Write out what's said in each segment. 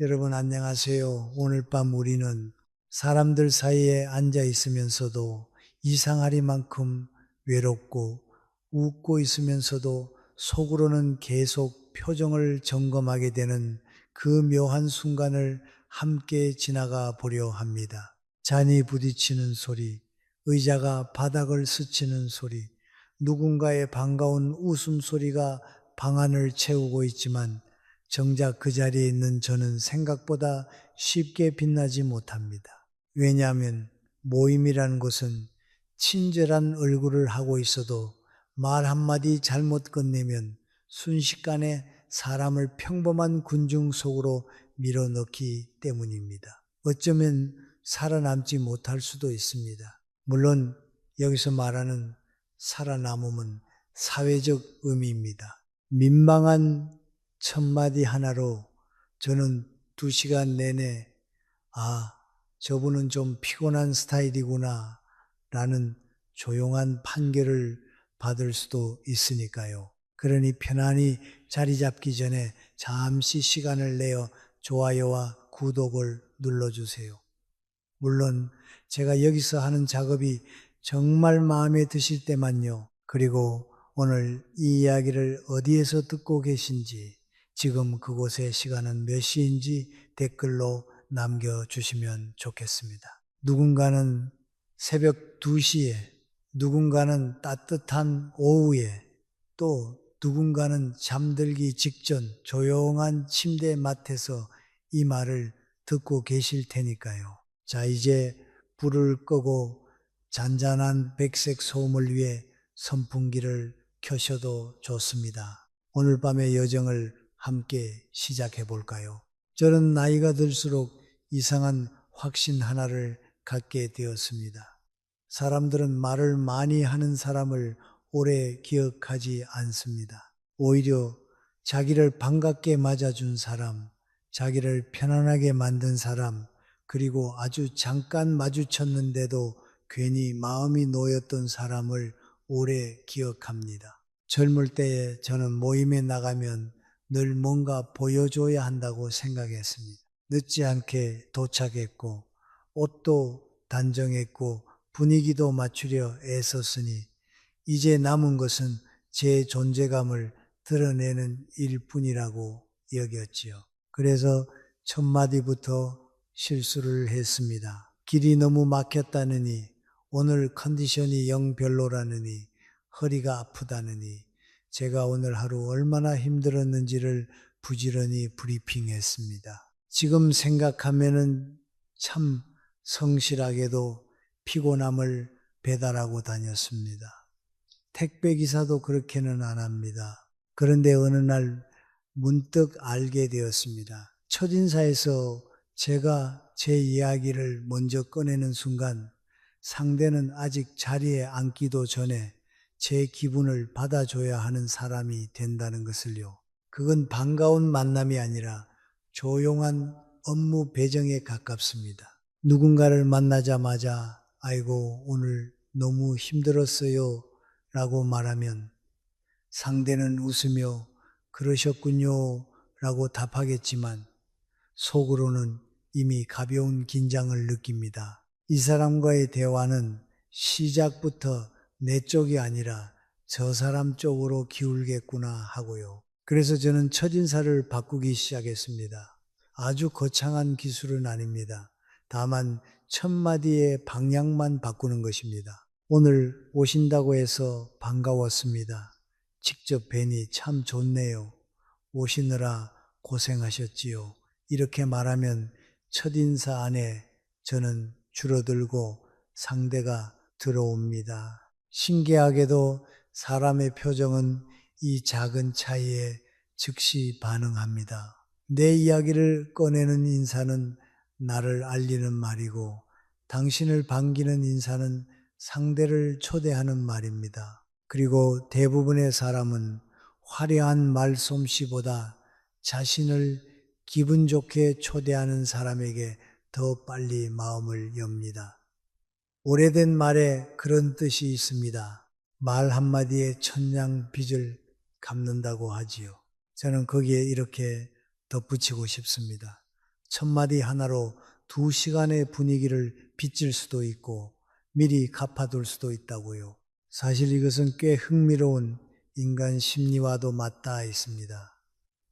여러분 안녕하세요. 오늘 밤 우리는 사람들 사이에 앉아 있으면서도 이상하리만큼 외롭고 웃고 있으면서도 속으로는 계속 표정을 점검하게 되는 그 묘한 순간을 함께 지나가 보려 합니다. 잔이 부딪히는 소리, 의자가 바닥을 스치는 소리, 누군가의 반가운 웃음소리가 방안을 채우고 있지만 정작 그 자리에 있는 저는 생각보다 쉽게 빛나지 못합니다. 왜냐하면 모임이라는 것은 친절한 얼굴을 하고 있어도 말 한마디 잘못 건네면 순식간에 사람을 평범한 군중 속으로 밀어넣기 때문입니다. 어쩌면 살아남지 못할 수도 있습니다. 물론 여기서 말하는 살아남음은 사회적 의미입니다. 민망한 첫마디 하나로 저는 2시간 내내 저분은 좀 피곤한 스타일이구나 라는 조용한 판결을 받을 수도 있으니까요. 그러니 편안히 자리 잡기 전에 잠시 시간을 내어 좋아요와 구독을 눌러주세요. 물론 제가 여기서 하는 작업이 정말 마음에 드실 때만요. 그리고 오늘 이 이야기를 어디에서 듣고 계신지, 지금 그곳의 시간은 몇 시인지 댓글로 남겨주시면 좋겠습니다. 누군가는 새벽 2시에, 누군가는 따뜻한 오후에, 또 누군가는 잠들기 직전 조용한 침대 맡에서 이 말을 듣고 계실 테니까요. 자, 이제 불을 끄고 잔잔한 백색 소음을 위해 선풍기를 켜셔도 좋습니다. 오늘 밤의 여정을 함께 시작해 볼까요? 저는 나이가 들수록 이상한 확신 하나를 갖게 되었습니다. 사람들은 말을 많이 하는 사람을 오래 기억하지 않습니다. 오히려 자기를 반갑게 맞아준 사람, 자기를 편안하게 만든 사람, 그리고 아주 잠깐 마주쳤는데도 괜히 마음이 놓였던 사람을 오래 기억합니다. 젊을 때에 저는 모임에 나가면 늘 뭔가 보여줘야 한다고 생각했습니다. 늦지 않게 도착했고 옷도 단정했고 분위기도 맞추려 애썼으니 이제 남은 것은 제 존재감을 드러내는 일뿐이라고 여겼지요. 그래서 첫 마디부터 실수를 했습니다. 길이 너무 막혔다느니, 오늘 컨디션이 영 별로라느니, 허리가 아프다느니, 제가 오늘 하루 얼마나 힘들었는지를 부지런히 브리핑했습니다. 지금 생각하면은 참 성실하게도 피곤함을 배달하고 다녔습니다. 택배기사도 그렇게는 안 합니다. 그런데 어느 날 문득 알게 되었습니다. 첫인사에서 제가 제 이야기를 먼저 꺼내는 순간 상대는 아직 자리에 앉기도 전에 제 기분을 받아줘야 하는 사람이 된다는 것을요. 그건 반가운 만남이 아니라 조용한 업무 배정에 가깝습니다. 누군가를 만나자마자 아이고 오늘 너무 힘들었어요 라고 말하면 상대는 웃으며 그러셨군요 라고 답하겠지만 속으로는 이미 가벼운 긴장을 느낍니다. 이 사람과의 대화는 시작부터 내 쪽이 아니라 저 사람 쪽으로 기울겠구나 하고요. 그래서 저는 첫인사를 바꾸기 시작했습니다. 아주 거창한 기술은 아닙니다. 다만 첫 마디의 방향만 바꾸는 것입니다. 오늘 오신다고 해서 반가웠습니다. 직접 뵈니 참 좋네요. 오시느라 고생하셨지요. 이렇게 말하면 첫인사 안에 저는 줄어들고 상대가 들어옵니다. 신기하게도 사람의 표정은 이 작은 차이에 즉시 반응합니다. 내 이야기를 꺼내는 인사는 나를 알리는 말이고 당신을 반기는 인사는 상대를 초대하는 말입니다. 그리고 대부분의 사람은 화려한 말솜씨보다 자신을 기분 좋게 초대하는 사람에게 더 빨리 마음을 엽니다. 오래된 말에 그런 뜻이 있습니다. 말 한마디에 천냥 빚을 갚는다고 하지요. 저는 거기에 이렇게 덧붙이고 싶습니다. 첫마디 하나로 2시간의 분위기를 빚을 수도 있고 미리 갚아둘 수도 있다고요. 사실 이것은 꽤 흥미로운 인간 심리와도 맞닿아 있습니다.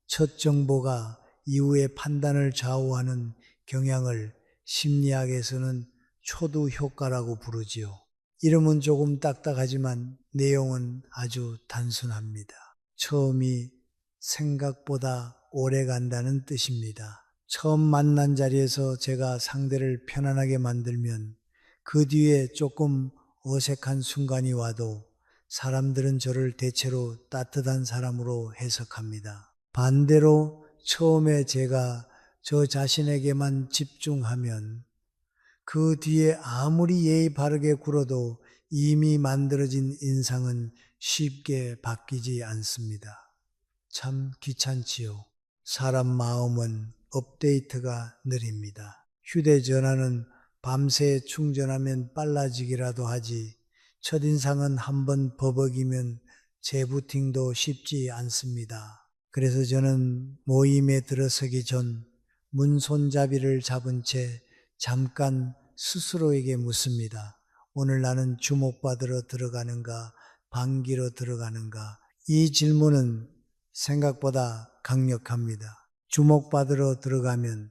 첫 정보가 이후의 판단을 좌우하는 경향을 심리학에서는 초두 효과라고 부르지요. 이름은 조금 딱딱하지만 내용은 아주 단순합니다. 처음이 생각보다 오래 간다는 뜻입니다. 처음 만난 자리에서 제가 상대를 편안하게 만들면 그 뒤에 조금 어색한 순간이 와도 사람들은 저를 대체로 따뜻한 사람으로 해석합니다. 반대로 처음에 제가 저 자신에게만 집중하면 그 뒤에 아무리 예의 바르게 굴어도 이미 만들어진 인상은 쉽게 바뀌지 않습니다. 참 귀찮지요. 사람 마음은 업데이트가 느립니다. 휴대전화는 밤새 충전하면 빨라지기라도 하지 첫인상은 한번 버벅이면 재부팅도 쉽지 않습니다. 그래서 저는 모임에 들어서기 전 문손잡이를 잡은 채 잠깐 스스로에게 묻습니다. 오늘 나는 주목받으러 들어가는가, 반기로 들어가는가? 이 질문은 생각보다 강력합니다. 주목받으러 들어가면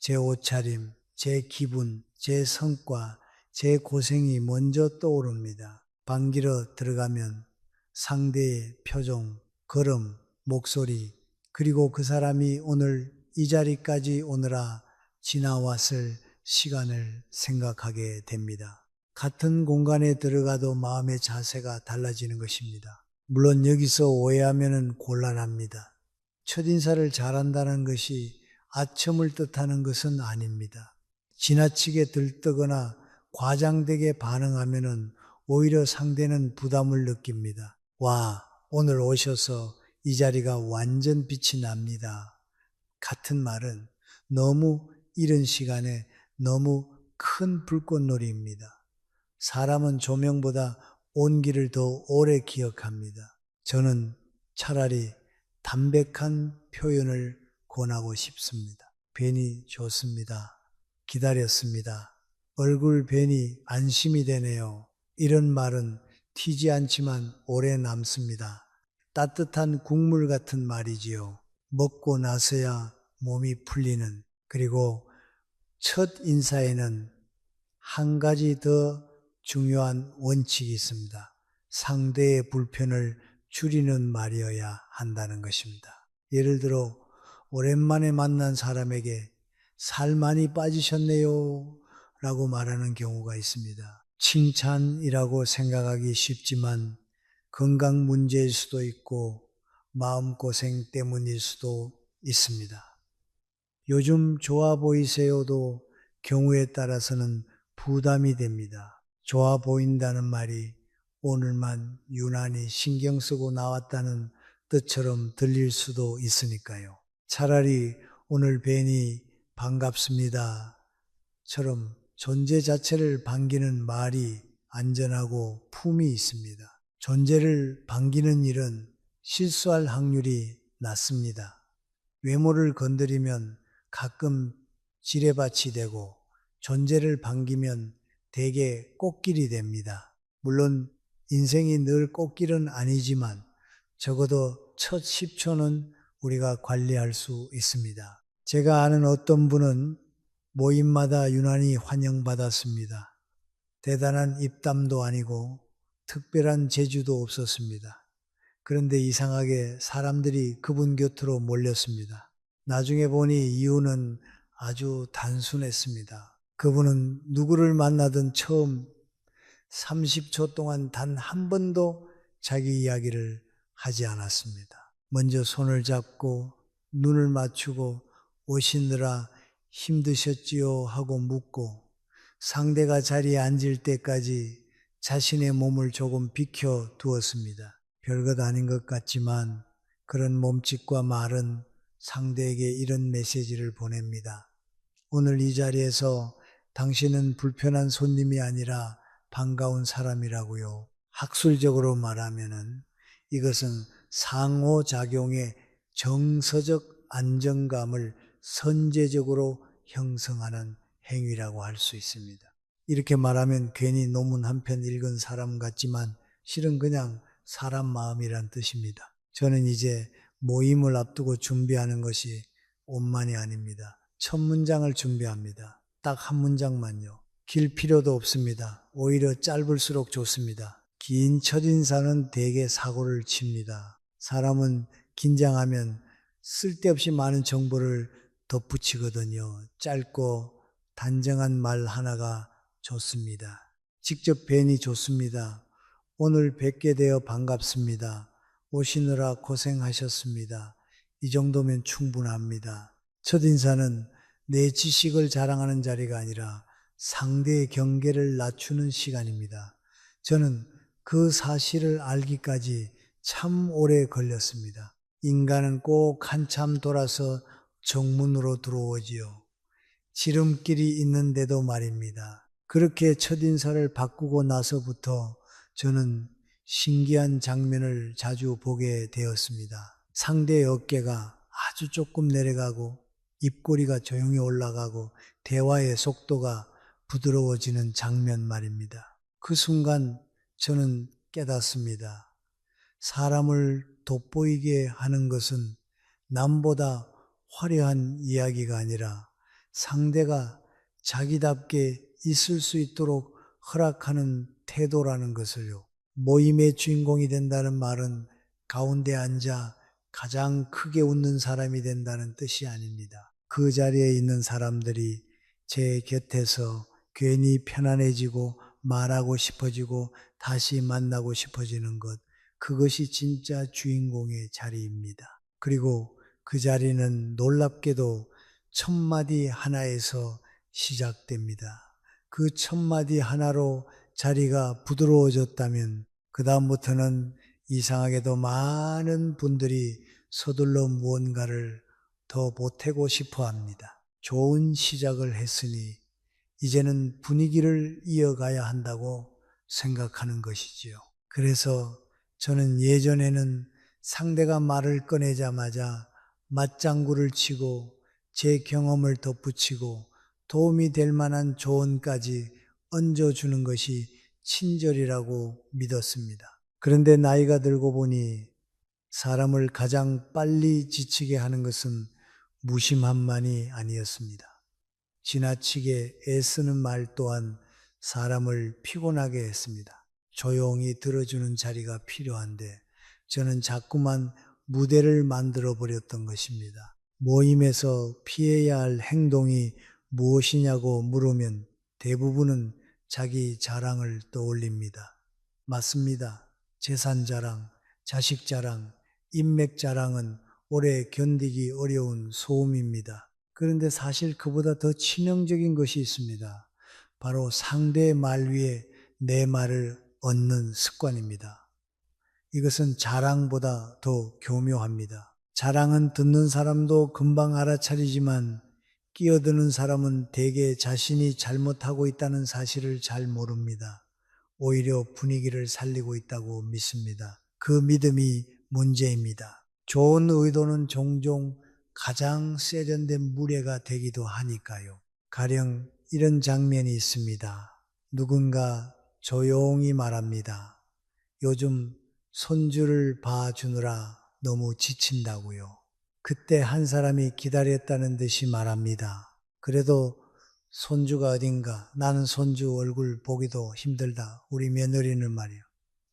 제 옷차림, 제 기분, 제 성과, 제 고생이 먼저 떠오릅니다. 반기러 들어가면 상대의 표정, 걸음, 목소리, 그리고 그 사람이 오늘 이 자리까지 오느라 지나왔을 시간을 생각하게 됩니다. 같은 공간에 들어가도 마음의 자세가 달라지는 것입니다. 물론 여기서 오해하면 곤란합니다. 첫인사를 잘한다는 것이 아첨을 뜻하는 것은 아닙니다. 지나치게 들뜨거나 과장되게 반응하면 오히려 상대는 부담을 느낍니다. 와, 오늘 오셔서 이 자리가 완전 빛이 납니다. 같은 말은 너무 이른 시간에 너무 큰 불꽃놀이입니다. 사람은 조명보다 온기를 더 오래 기억합니다. 저는 차라리 담백한 표현을 권하고 싶습니다. 뵈니 좋습니다. 기다렸습니다. 얼굴 뵈니 안심이 되네요. 이런 말은 튀지 않지만 오래 남습니다. 따뜻한 국물 같은 말이지요. 먹고 나서야 몸이 풀리는, 그리고 첫 인사에는 한 가지 더 중요한 원칙이 있습니다. 상대의 불편을 줄이는 말이어야 한다는 것입니다. 예를 들어 오랜만에 만난 사람에게 살 많이 빠지셨네요 라고 말하는 경우가 있습니다. 칭찬이라고 생각하기 쉽지만 건강 문제일 수도 있고 마음고생 때문일 수도 있습니다. 요즘 좋아 보이세요도 경우에 따라서는 부담이 됩니다. 좋아 보인다는 말이 오늘만 유난히 신경 쓰고 나왔다는 뜻처럼 들릴 수도 있으니까요. 차라리 오늘 뵈니 반갑습니다 처럼 존재 자체를 반기는 말이 안전하고 품이 있습니다. 존재를 반기는 일은 실수할 확률이 낮습니다. 외모를 건드리면 가끔 지뢰밭이 되고 존재를 반기면 대개 꽃길이 됩니다. 물론 인생이 늘 꽃길은 아니지만 적어도 첫 10초는 우리가 관리할 수 있습니다. 제가 아는 어떤 분은 모임마다 유난히 환영받았습니다. 대단한 입담도 아니고 특별한 재주도 없었습니다. 그런데 이상하게 사람들이 그분 곁으로 몰렸습니다. 나중에 보니 이유는 아주 단순했습니다. 그분은 누구를 만나든 처음 30초 동안 단 한 번도 자기 이야기를 하지 않았습니다. 먼저 손을 잡고 눈을 맞추고 오시느라 힘드셨지요 하고 묻고 상대가 자리에 앉을 때까지 자신의 몸을 조금 비켜 두었습니다. 별것 아닌 것 같지만 그런 몸짓과 말은 상대에게 이런 메시지를 보냅니다. 오늘 이 자리에서 당신은 불편한 손님이 아니라 반가운 사람이라고요. 학술적으로 말하면은 이것은 상호작용의 정서적 안정감을 선제적으로 형성하는 행위라고 할 수 있습니다. 이렇게 말하면 괜히 논문 한 편 읽은 사람 같지만 실은 그냥 사람 마음이란 뜻입니다. 저는 이제 모임을 앞두고 준비하는 것이 원만이 아닙니다. 첫 문장을 준비합니다. 딱 한 문장만요. 길 필요도 없습니다. 오히려 짧을수록 좋습니다. 긴 첫인사는 대개 사고를 칩니다. 사람은 긴장하면 쓸데없이 많은 정보를 덧붙이거든요. 짧고 단정한 말 하나가 좋습니다. 직접 뵈니 좋습니다. 오늘 뵙게 되어 반갑습니다. 오시느라 고생하셨습니다. 이 정도면 충분합니다. 첫인사는 내 지식을 자랑하는 자리가 아니라 상대의 경계를 낮추는 시간입니다. 저는 그 사실을 알기까지 참 오래 걸렸습니다. 인간은 꼭 한참 돌아서 정문으로 들어오지요. 지름길이 있는데도 말입니다. 그렇게 첫인사를 바꾸고 나서부터 저는 신기한 장면을 자주 보게 되었습니다. 상대의 어깨가 아주 조금 내려가고 입꼬리가 조용히 올라가고 대화의 속도가 부드러워지는 장면 말입니다. 그 순간 저는 깨닫습니다. 사람을 돋보이게 하는 것은 남보다 화려한 이야기가 아니라 상대가 자기답게 있을 수 있도록 허락하는 태도라는 것을요. 모임의 주인공이 된다는 말은 가운데 앉아 가장 크게 웃는 사람이 된다는 뜻이 아닙니다. 그 자리에 있는 사람들이 제 곁에서 괜히 편안해지고 말하고 싶어지고 다시 만나고 싶어지는 것, 그것이 진짜 주인공의 자리입니다. 그리고 그 자리는 놀랍게도 첫마디 하나에서 시작됩니다. 그 첫마디 하나로 자리가 부드러워졌다면 그 다음부터는 이상하게도 많은 분들이 서둘러 무언가를 더 보태고 싶어 합니다. 좋은 시작을 했으니 이제는 분위기를 이어가야 한다고 생각하는 것이지요. 그래서 저는 예전에는 상대가 말을 꺼내자마자 맞장구를 치고 제 경험을 덧붙이고 도움이 될 만한 조언까지 얹어주는 것이 친절이라고 믿었습니다. 그런데 나이가 들고 보니 사람을 가장 빨리 지치게 하는 것은 무심함만이 아니었습니다. 지나치게 애쓰는 말 또한 사람을 피곤하게 했습니다. 조용히 들어주는 자리가 필요한데 저는 자꾸만 무대를 만들어 버렸던 것입니다. 모임에서 피해야 할 행동이 무엇이냐고 물으면 대부분은 자기 자랑을 떠올립니다. 맞습니다. 재산 자랑, 자식 자랑, 인맥 자랑은 오래 견디기 어려운 소음입니다. 그런데 사실 그보다 더 치명적인 것이 있습니다. 바로 상대의 말 위에 내 말을 얹는 습관입니다. 이것은 자랑보다 더 교묘합니다. 자랑은 듣는 사람도 금방 알아차리지만 끼어드는 사람은 대개 자신이 잘못하고 있다는 사실을 잘 모릅니다. 오히려 분위기를 살리고 있다고 믿습니다. 그 믿음이 문제입니다. 좋은 의도는 종종 가장 세련된 무례가 되기도 하니까요. 가령 이런 장면이 있습니다. 누군가 조용히 말합니다. 요즘 손주를 봐주느라 너무 지친다고요. 그때 한 사람이 기다렸다는 듯이 말합니다. 그래도 손주가 어딘가, 나는 손주 얼굴 보기도 힘들다. 우리 며느리는 말이요.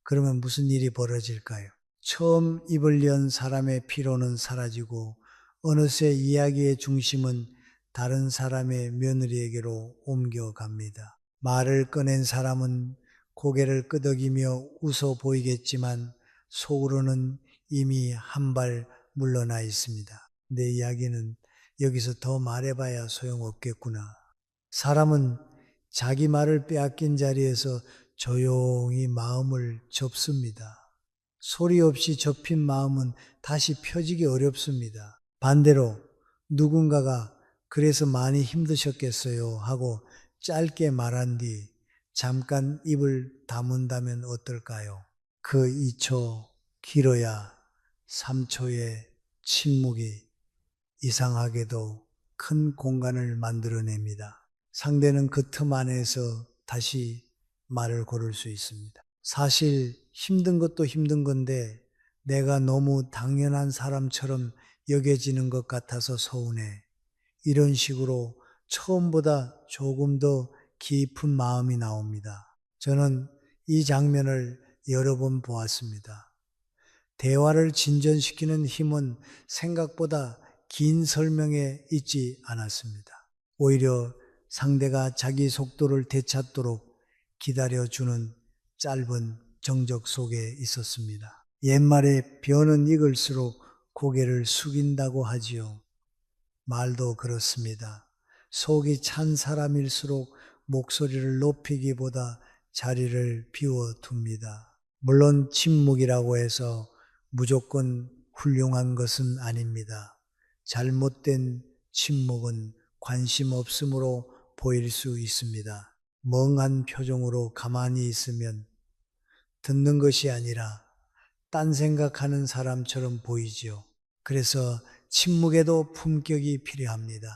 그러면 무슨 일이 벌어질까요? 처음 입을 연 사람의 피로는 사라지고 어느새 이야기의 중심은 다른 사람의 며느리에게로 옮겨갑니다. 말을 꺼낸 사람은 고개를 끄덕이며 웃어 보이겠지만 속으로는 이미 한 발 물러나 있습니다. 내 이야기는 여기서 더 말해봐야 소용없겠구나. 사람은 자기 말을 빼앗긴 자리에서 조용히 마음을 접습니다. 소리 없이 접힌 마음은 다시 펴지기 어렵습니다. 반대로 누군가가 그래서 많이 힘드셨겠어요 하고 짧게 말한 뒤 잠깐 입을 다문다면 어떨까요? 그 2초, 길어야 3초의 침묵이 이상하게도 큰 공간을 만들어냅니다. 상대는 그 틈 안에서 다시 말을 고를 수 있습니다. 사실 힘든 것도 힘든 건데 내가 너무 당연한 사람처럼 여겨지는 것 같아서 서운해. 이런 식으로 처음보다 조금 더 깊은 마음이 나옵니다. 저는 이 장면을 여러 번 보았습니다. 대화를 진전시키는 힘은 생각보다 긴 설명에 있지 않았습니다. 오히려 상대가 자기 속도를 되찾도록 기다려주는 짧은 정적 속에 있었습니다. 옛말에 벼는 익을수록 고개를 숙인다고 하지요. 말도 그렇습니다. 속이 찬 사람일수록 목소리를 높이기보다 자리를 비워둡니다. 물론 침묵이라고 해서 무조건 훌륭한 것은 아닙니다. 잘못된 침묵은 관심 없음으로 보일 수 있습니다. 멍한 표정으로 가만히 있으면 듣는 것이 아니라 딴 생각하는 사람처럼 보이지요. 그래서 침묵에도 품격이 필요합니다.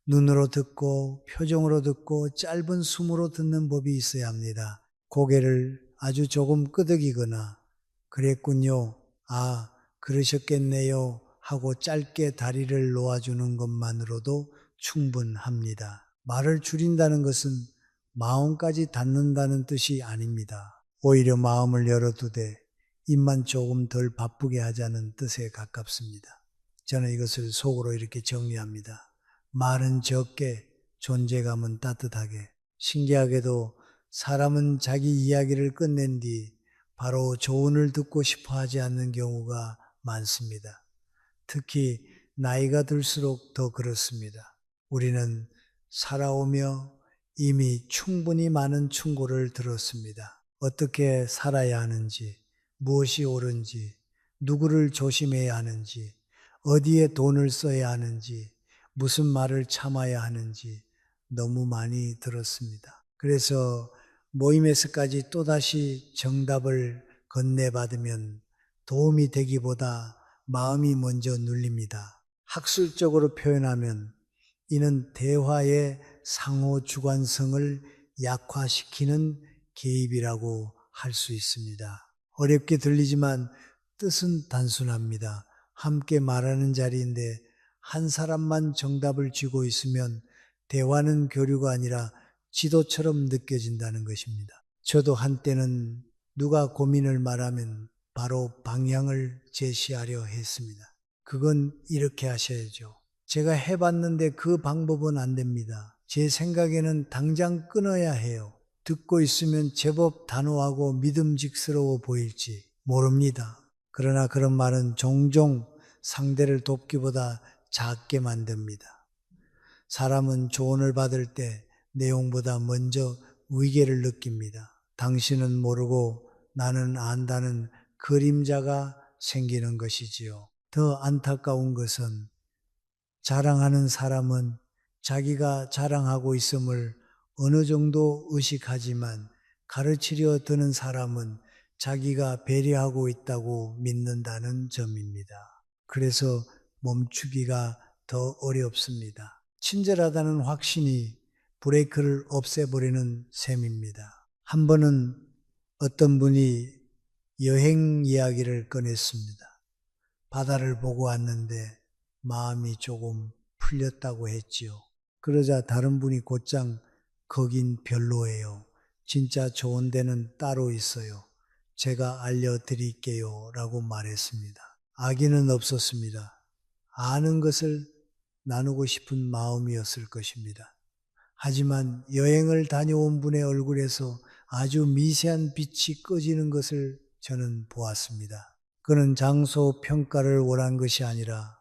눈으로 듣고 표정으로 듣고 짧은 숨으로 듣는 법이 있어야 합니다. 고개를 아주 조금 끄덕이거나 그랬군요. 아, 그러셨겠네요. 하고 짧게 다리를 놓아주는 것만으로도 충분합니다. 말을 줄인다는 것은 마음까지 닫는다는 뜻이 아닙니다. 오히려 마음을 열어두되 입만 조금 덜 바쁘게 하자는 뜻에 가깝습니다. 저는 이것을 속으로 이렇게 정리합니다. 말은 적게, 존재감은 따뜻하게. 신기하게도 사람은 자기 이야기를 끝낸 뒤 바로 조언을 듣고 싶어 하지 않는 경우가 많습니다. 특히 나이가 들수록 더 그렇습니다. 우리는 살아오며 이미 충분히 많은 충고를 들었습니다. 어떻게 살아야 하는지, 무엇이 옳은지, 누구를 조심해야 하는지, 어디에 돈을 써야 하는지, 무슨 말을 참아야 하는지 너무 많이 들었습니다. 그래서 모임에서까지 또다시 정답을 건네받으면 도움이 되기보다 마음이 먼저 눌립니다. 학술적으로 표현하면 이는 대화의 상호 주관성을 약화시키는 개입이라고 할 수 있습니다. 어렵게 들리지만 뜻은 단순합니다. 함께 말하는 자리인데 한 사람만 정답을 쥐고 있으면 대화는 교류가 아니라 지도처럼 느껴진다는 것입니다. 저도 한때는 누가 고민을 말하면 바로 방향을 제시하려 했습니다. 그건 이렇게 하셔야죠. 제가 해봤는데 그 방법은 안 됩니다. 제 생각에는 당장 끊어야 해요. 듣고 있으면 제법 단호하고 믿음직스러워 보일지 모릅니다. 그러나 그런 말은 종종 상대를 돕기보다 작게 만듭니다. 사람은 조언을 받을 때 내용보다 먼저 위계를 느낍니다. 당신은 모르고 나는 안다는 그림자가 생기는 것이지요. 더 안타까운 것은 자랑하는 사람은 자기가 자랑하고 있음을 어느 정도 의식하지만 가르치려 드는 사람은 자기가 배려하고 있다고 믿는다는 점입니다. 그래서 멈추기가 더 어렵습니다. 친절하다는 확신이 브레이크를 없애버리는 셈입니다. 한 번은 어떤 분이 여행 이야기를 꺼냈습니다. 바다를 보고 왔는데 마음이 조금 풀렸다고 했지요. 그러자 다른 분이 곧장 거긴 별로예요. 진짜 좋은 데는 따로 있어요. 제가 알려드릴게요. 라고 말했습니다. 악의는 없었습니다. 아는 것을 나누고 싶은 마음이었을 것입니다. 하지만 여행을 다녀온 분의 얼굴에서 아주 미세한 빛이 꺼지는 것을 저는 보았습니다. 그는 장소 평가를 원한 것이 아니라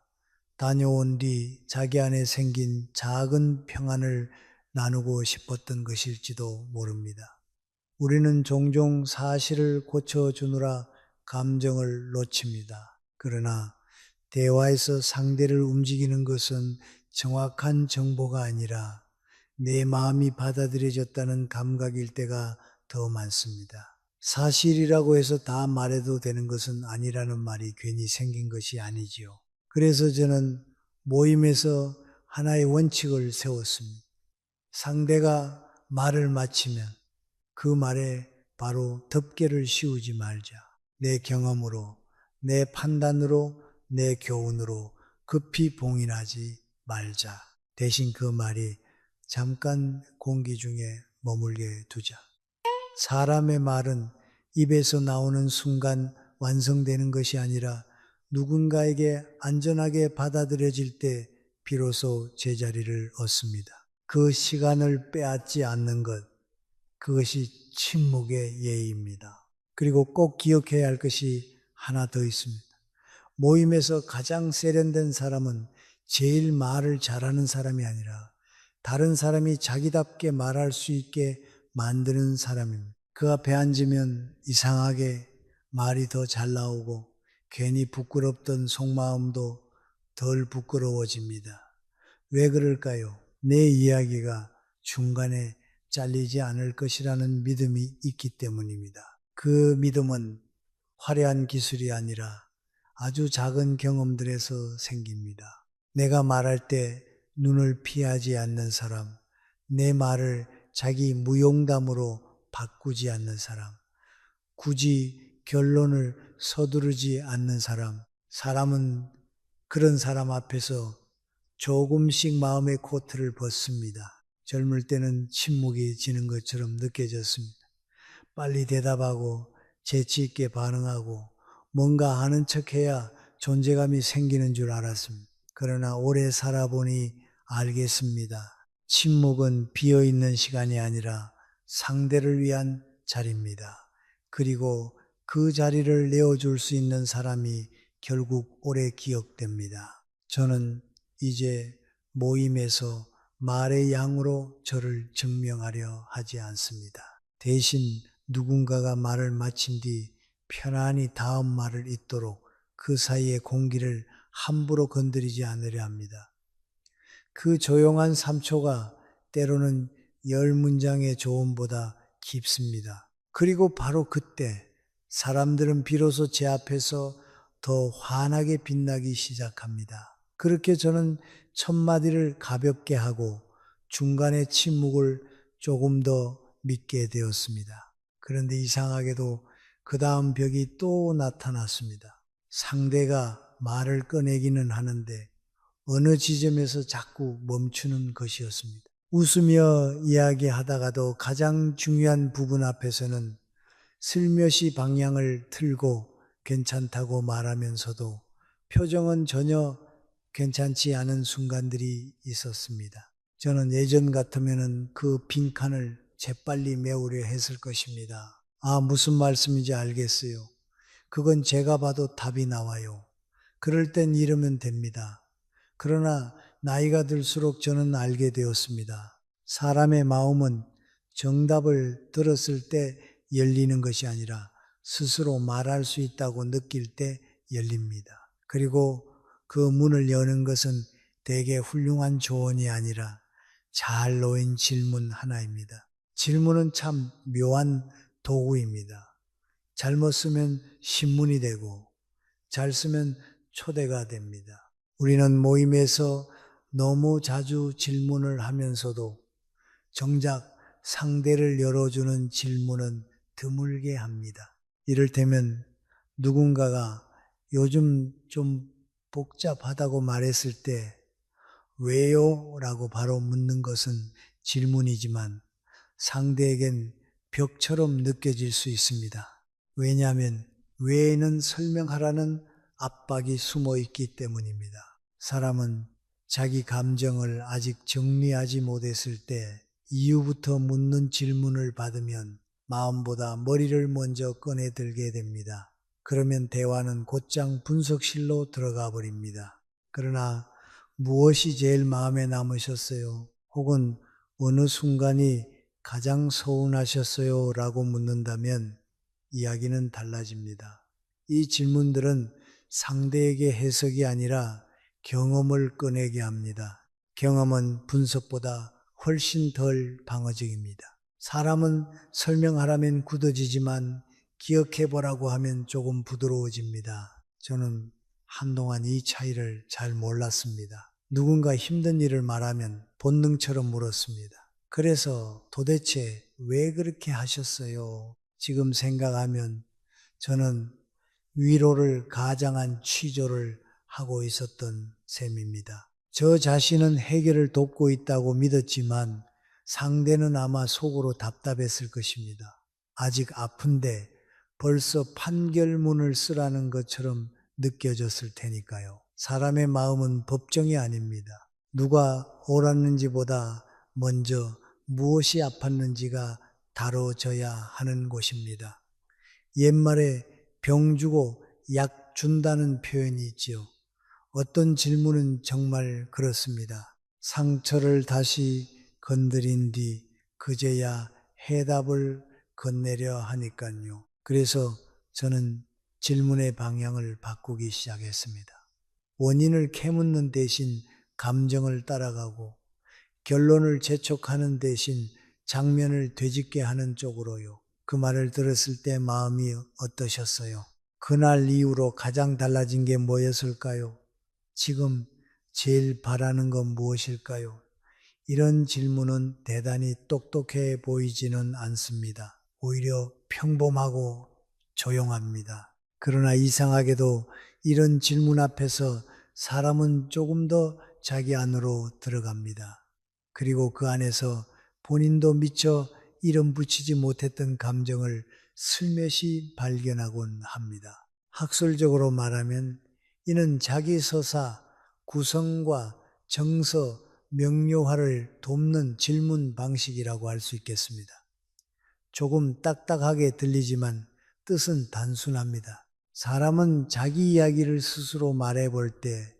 다녀온 뒤 자기 안에 생긴 작은 평안을 나누고 싶었던 것일지도 모릅니다. 우리는 종종 사실을 고쳐주느라 감정을 놓칩니다. 그러나 대화에서 상대를 움직이는 것은 정확한 정보가 아니라 내 마음이 받아들여졌다는 감각일 때가 더 많습니다. 사실이라고 해서 다 말해도 되는 것은 아니라는 말이 괜히 생긴 것이 아니지요. 그래서 저는 모임에서 하나의 원칙을 세웠습니다. 상대가 말을 마치면 그 말에 바로 덮개를 씌우지 말자. 내 경험으로, 내 판단으로, 내 교훈으로 급히 봉인하지 말자. 대신 그 말이 잠깐 공기 중에 머물게 두자. 사람의 말은 입에서 나오는 순간 완성되는 것이 아니라 누군가에게 안전하게 받아들여질 때 비로소 제자리를 얻습니다. 그 시간을 빼앗지 않는 것, 그것이 침묵의 예의입니다. 그리고 꼭 기억해야 할 것이 하나 더 있습니다. 모임에서 가장 세련된 사람은 제일 말을 잘하는 사람이 아니라 다른 사람이 자기답게 말할 수 있게 만드는 사람입니다. 그 앞에 앉으면 이상하게 말이 더 잘 나오고 괜히 부끄럽던 속마음도 덜 부끄러워집니다. 왜 그럴까요? 내 이야기가 중간에 잘리지 않을 것이라는 믿음이 있기 때문입니다. 그 믿음은 화려한 기술이 아니라 아주 작은 경험들에서 생깁니다. 내가 말할 때 눈을 피하지 않는 사람, 내 말을 자기 무용담으로 바꾸지 않는 사람, 굳이 결론을 서두르지 않는 사람, 사람은 그런 사람 앞에서 조금씩 마음의 코트를 벗습니다. 젊을 때는 침묵이 지는 것처럼 느껴졌습니다. 빨리 대답하고 재치 있게 반응하고 뭔가 하는 척해야 존재감이 생기는 줄 알았습니다. 그러나 오래 살아보니 알겠습니다. 침묵은 비어있는 시간이 아니라 상대를 위한 자리입니다. 그리고 그 자리를 내어줄 수 있는 사람이 결국 오래 기억됩니다. 저는 이제 모임에서 말의 양으로 저를 증명하려 하지 않습니다. 대신 누군가가 말을 마친 뒤 편안히 다음 말을 잇도록 그 사이의 공기를 함부로 건드리지 않으려 합니다. 그 조용한 3초가 때로는 10문장의 조언보다 깊습니다. 그리고 바로 그때 사람들은 비로소 제 앞에서 더 환하게 빛나기 시작합니다. 그렇게 저는 첫마디를 가볍게 하고 중간의 침묵을 조금 더 믿게 되었습니다. 그런데 이상하게도 그 다음 벽이 또 나타났습니다. 상대가 말을 꺼내기는 하는데 어느 지점에서 자꾸 멈추는 것이었습니다. 웃으며 이야기하다가도 가장 중요한 부분 앞에서는 슬며시 방향을 틀고 괜찮다고 말하면서도 표정은 전혀 괜찮지 않은 순간들이 있었습니다. 저는 예전 같으면 그 빈칸을 재빨리 메우려 했을 것입니다. 아, 무슨 말씀인지 알겠어요. 그건 제가 봐도 답이 나와요. 그럴 땐 이러면 됩니다. 그러나 나이가 들수록 저는 알게 되었습니다. 사람의 마음은 정답을 들었을 때 열리는 것이 아니라 스스로 말할 수 있다고 느낄 때 열립니다. 그리고 그 문을 여는 것은 되게 훌륭한 조언이 아니라 잘 놓인 질문 하나입니다. 질문은 참 묘한 도구입니다. 잘못 쓰면 신문이 되고 잘 쓰면 초대가 됩니다. 우리는 모임에서 너무 자주 질문을 하면서도 정작 상대를 열어주는 질문은 드물게 합니다. 이를테면 누군가가 요즘 좀 복잡하다고 말했을 때 왜요? 라고 바로 묻는 것은 질문이지만 상대에겐 벽처럼 느껴질 수 있습니다. 왜냐하면 왜는 설명하라는 압박이 숨어 있기 때문입니다. 사람은 자기 감정을 아직 정리하지 못했을 때 이유부터 묻는 질문을 받으면 마음보다 머리를 먼저 꺼내들게 됩니다. 그러면 대화는 곧장 분석실로 들어가 버립니다. 그러나 무엇이 제일 마음에 남으셨어요? 혹은 어느 순간이 가장 서운하셨어요? 라고 묻는다면 이야기는 달라집니다. 이 질문들은 상대에게 해석이 아니라 경험을 꺼내게 합니다. 경험은 분석보다 훨씬 덜 방어적입니다. 사람은 설명하라면 굳어지지만 기억해보라고 하면 조금 부드러워집니다. 저는 한동안 이 차이를 잘 몰랐습니다. 누군가 힘든 일을 말하면 본능처럼 물었습니다. 그래서 도대체 왜 그렇게 하셨어요? 지금 생각하면 저는 위로를 가장한 취조를 하고 있었던 셈입니다. 저 자신은 해결을 돕고 있다고 믿었지만 상대는 아마 속으로 답답했을 것입니다. 아직 아픈데 벌써 판결문을 쓰라는 것처럼 느껴졌을 테니까요. 사람의 마음은 법정이 아닙니다. 누가 옳았는지보다 먼저 무엇이 아팠는지가 다뤄져야 하는 곳입니다. 옛말에 병 주고 약 준다는 표현이 있지요. 어떤 질문은 정말 그렇습니다. 상처를 다시 건드린 뒤 그제야 해답을 건네려 하니까요. 그래서 저는 질문의 방향을 바꾸기 시작했습니다. 원인을 캐묻는 대신 감정을 따라가고 결론을 재촉하는 대신 장면을 되짚게 하는 쪽으로요. 그 말을 들었을 때 마음이 어떠셨어요? 그날 이후로 가장 달라진 게 뭐였을까요? 지금 제일 바라는 건 무엇일까요? 이런 질문은 대단히 똑똑해 보이지는 않습니다. 오히려 평범하고 조용합니다. 그러나 이상하게도 이런 질문 앞에서 사람은 조금 더 자기 안으로 들어갑니다. 그리고 그 안에서 본인도 미처 이름 붙이지 못했던 감정을 슬며시 발견하곤 합니다. 학술적으로 말하면 이는 자기 서사, 구성과 정서, 명료화를 돕는 질문 방식이라고 할 수 있겠습니다. 조금 딱딱하게 들리지만 뜻은 단순합니다. 사람은 자기 이야기를 스스로 말해볼 때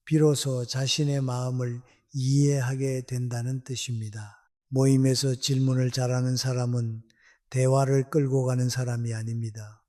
비로소 자신의 마음을 이해하게 된다는 뜻입니다. 모임에서 질문을 잘하는 사람은 대화를 끌고 가는 사람이 아닙니다.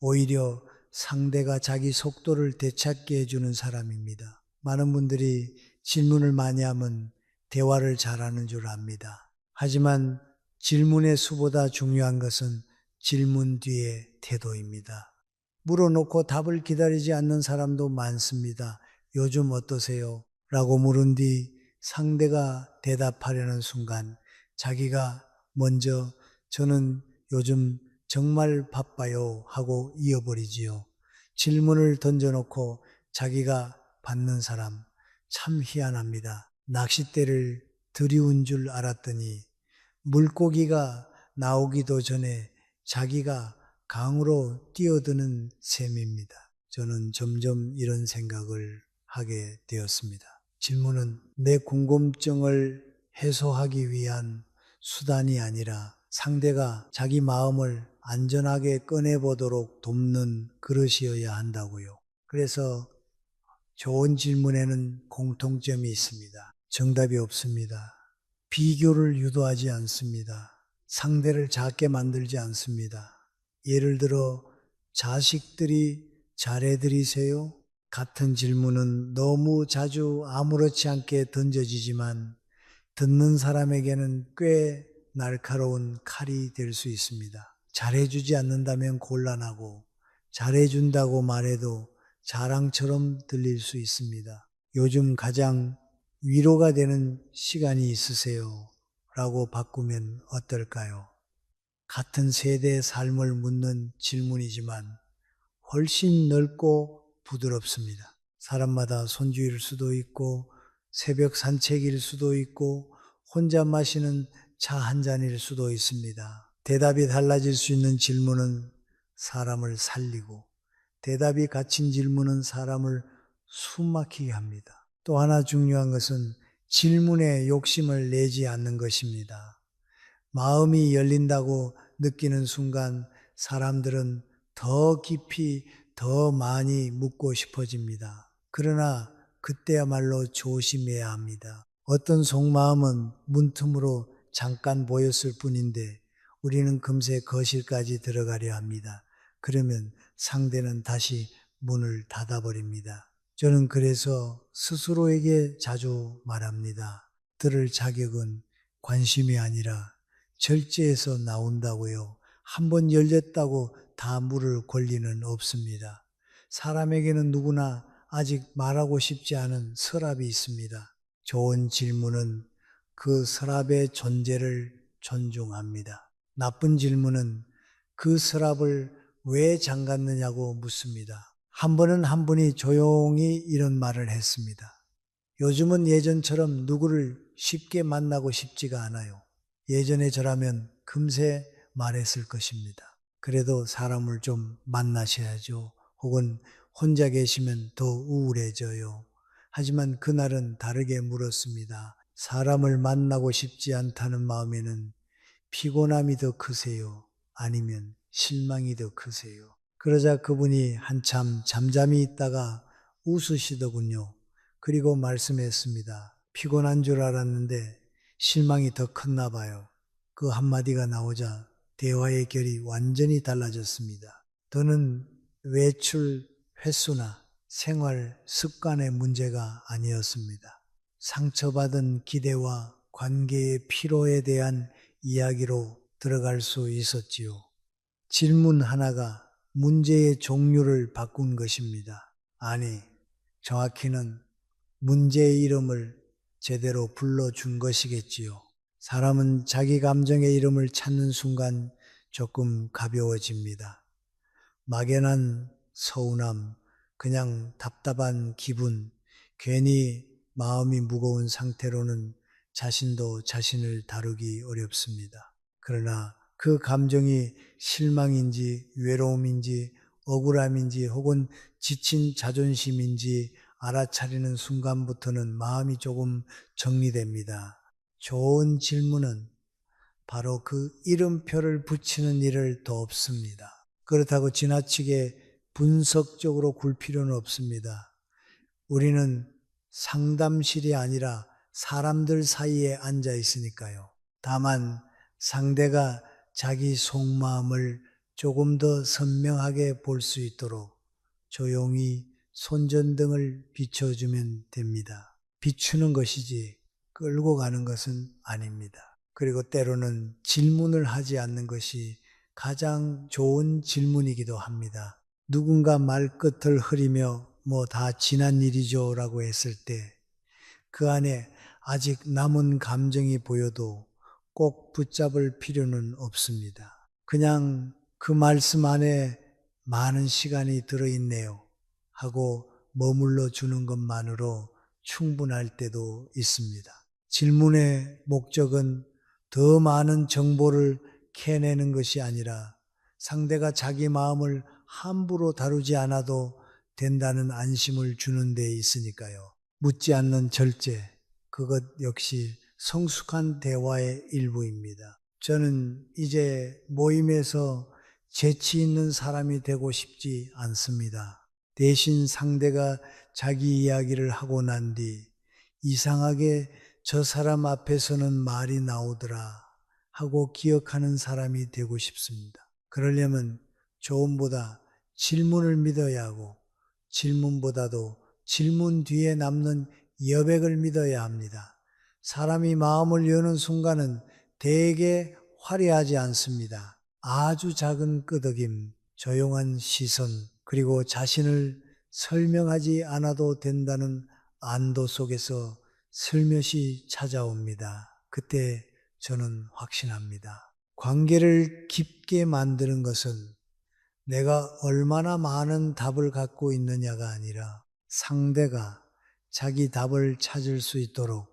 오히려 상대가 자기 속도를 되찾게 해주는 사람입니다. 많은 분들이 질문을 많이 하면 대화를 잘하는 줄 압니다. 하지만 질문의 수보다 중요한 것은 질문 뒤의 태도입니다. 물어놓고 답을 기다리지 않는 사람도 많습니다. 요즘 어떠세요? 라고 물은 뒤 상대가 대답하려는 순간 자기가 먼저 저는 요즘 정말 바빠요 하고 이어버리지요. 질문을 던져놓고 자기가 받는 사람 참 희한합니다. 낚싯대를 들이운 줄 알았더니 물고기가 나오기도 전에 자기가 강으로 뛰어드는 셈입니다. 저는 점점 이런 생각을 하게 되었습니다. 질문은 내 궁금증을 해소하기 위한 수단이 아니라 상대가 자기 마음을 안전하게 꺼내보도록 돕는 그릇이어야 한다고요. 그래서 좋은 질문에는 공통점이 있습니다. 정답이 없습니다. 비교를 유도하지 않습니다. 상대를 작게 만들지 않습니다. 예를 들어 자식들이 잘해드리세요? 같은 질문은 너무 자주 아무렇지 않게 던져지지만 듣는 사람에게는 꽤 날카로운 칼이 될 수 있습니다. 잘해주지 않는다면 곤란하고 잘해준다고 말해도 자랑처럼 들릴 수 있습니다. 요즘 가장 위로가 되는 시간이 있으세요? 라고 바꾸면 어떨까요? 같은 세대의 삶을 묻는 질문이지만 훨씬 넓고 부드럽습니다. 사람마다 손주일 수도 있고 새벽 산책일 수도 있고 혼자 마시는 차 한 잔일 수도 있습니다. 대답이 달라질 수 있는 질문은 사람을 살리고 대답이 갇힌 질문은 사람을 숨막히게 합니다. 또 하나 중요한 것은 질문에 욕심을 내지 않는 것입니다. 마음이 열린다고 느끼는 순간 사람들은 더 깊이 더 많이 묻고 싶어집니다. 그러나 그때야말로 조심해야 합니다. 어떤 속마음은 문틈으로 잠깐 보였을 뿐인데 우리는 금세 거실까지 들어가려 합니다. 그러면 상대는 다시 문을 닫아버립니다. 저는 그래서 스스로에게 자주 말합니다. 들을 자격은 관심이 아니라 절제에서 나온다고요. 한번 열렸다고 다 물을 권리는 없습니다. 사람에게는 누구나 아직 말하고 싶지 않은 서랍이 있습니다. 좋은 질문은 그 서랍의 존재를 존중합니다. 나쁜 질문은 그 서랍을 왜 잠갔느냐고 묻습니다. 한 번은 한 분이 조용히 이런 말을 했습니다. 요즘은 예전처럼 누구를 쉽게 만나고 싶지가 않아요. 예전에 저라면 금세 말했을 것입니다. 그래도 사람을 좀 만나셔야죠. 혹은 혼자 계시면 더 우울해져요. 하지만 그날은 다르게 물었습니다. 사람을 만나고 싶지 않다는 마음에는 피곤함이 더 크세요? 아니면 실망이 더 크세요? 그러자 그분이 한참 잠잠히 있다가 웃으시더군요. 그리고 말씀했습니다. 피곤한 줄 알았는데 실망이 더 컸나 봐요. 그 한마디가 나오자 대화의 결이 완전히 달라졌습니다. 더는 외출 횟수나 생활 습관의 문제가 아니었습니다. 상처받은 기대와 관계의 피로에 대한 이야기로 들어갈 수 있었지요. 질문 하나가 문제의 종류를 바꾼 것입니다. 아니, 정확히는 문제의 이름을 제대로 불러준 것이겠지요. 사람은 자기 감정의 이름을 찾는 순간 조금 가벼워집니다. 막연한 서운함, 그냥 답답한 기분, 괜히 마음이 무거운 상태로는 자신도 자신을 다루기 어렵습니다. 그러나 그 감정이 실망인지 외로움인지 억울함인지 혹은 지친 자존심인지 알아차리는 순간부터는 마음이 조금 정리됩니다. 좋은 질문은 바로 그 이름표를 붙이는 일을 돕습니다. 그렇다고 지나치게 분석적으로 굴 필요는 없습니다. 우리는 상담실이 아니라 사람들 사이에 앉아 있으니까요. 다만 상대가 자기 속마음을 조금 더 선명하게 볼 수 있도록 조용히 손전등을 비춰주면 됩니다. 비추는 것이지 끌고 가는 것은 아닙니다. 그리고 때로는 질문을 하지 않는 것이 가장 좋은 질문이기도 합니다. 누군가 말끝을 흐리며 뭐 다 지난 일이죠 라고 했을 때 그 안에 아직 남은 감정이 보여도 꼭 붙잡을 필요는 없습니다. 그냥 그 말씀 안에 많은 시간이 들어있네요 하고 머물러 주는 것만으로 충분할 때도 있습니다. 질문의 목적은 더 많은 정보를 캐내는 것이 아니라 상대가 자기 마음을 함부로 다루지 않아도 된다는 안심을 주는 데 있으니까요. 묻지 않는 절제, 그것 역시 성숙한 대화의 일부입니다. 저는 이제 모임에서 재치 있는 사람이 되고 싶지 않습니다. 대신 상대가 자기 이야기를 하고 난 뒤 이상하게 저 사람 앞에서는 말이 나오더라 하고 기억하는 사람이 되고 싶습니다. 그러려면 조언보다 질문을 믿어야 하고 질문보다도 질문 뒤에 남는 여백을 믿어야 합니다. 사람이 마음을 여는 순간은 되게 화려하지 않습니다. 아주 작은 끄덕임, 조용한 시선, 그리고 자신을 설명하지 않아도 된다는 안도 속에서 슬며시 찾아옵니다. 그때 저는 확신합니다. 관계를 깊게 만드는 것은 내가 얼마나 많은 답을 갖고 있느냐가 아니라 상대가 자기 답을 찾을 수 있도록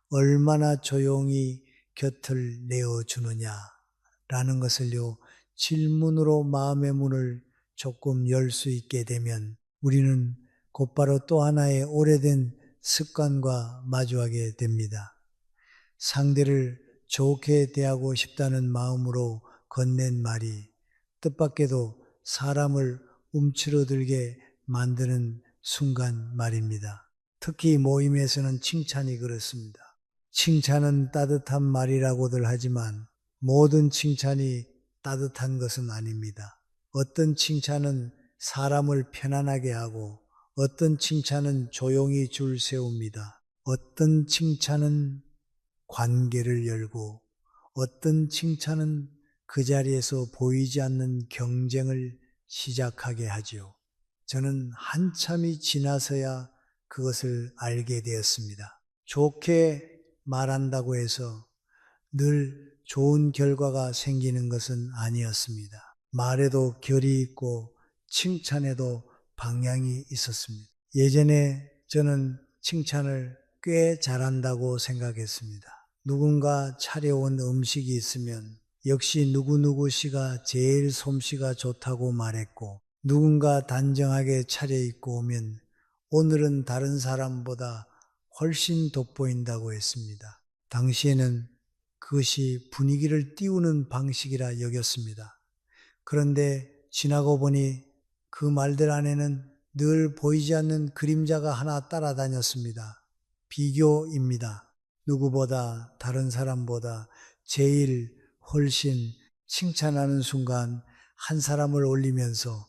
얼마나 조용히 곁을 내어주느냐라는 것을요, 질문으로 마음의 문을 조금 열 수 있게 되면 우리는 곧바로 또 하나의 오래된 습관과 마주하게 됩니다. 상대를 좋게 대하고 싶다는 마음으로 건넨 말이 뜻밖에도 사람을 움츠러들게 만드는 순간 말입니다. 특히 모임에서는 칭찬이 그렇습니다. 칭찬은 따뜻한 말이라고들 하지만 모든 칭찬이 따뜻한 것은 아닙니다. 어떤 칭찬은 사람을 편안하게 하고 어떤 칭찬은 조용히 줄 세웁니다. 어떤 칭찬은 관계를 열고 어떤 칭찬은 그 자리에서 보이지 않는 경쟁을 시작하게 하지요. 저는 한참이 지나서야 그것을 알게 되었습니다. 좋게 말한다고 해서 늘 좋은 결과가 생기는 것은 아니었습니다. 말에도 결이 있고 칭찬에도 방향이 있었습니다. 예전에 저는 칭찬을 꽤 잘한다고 생각했습니다. 누군가 차려온 음식이 있으면 역시 누구누구 씨가 제일 솜씨가 좋다고 말했고, 누군가 단정하게 차려입고 오면 오늘은 다른 사람보다 훨씬 돋보인다고 했습니다. 당시에는 그것이 분위기를 띄우는 방식이라 여겼습니다. 그런데 지나고 보니 그 말들 안에는 늘 보이지 않는 그림자가 하나 따라다녔습니다. 비교입니다. 누구보다 다른 사람보다 제일 훨씬 칭찬하는 순간 한 사람을 올리면서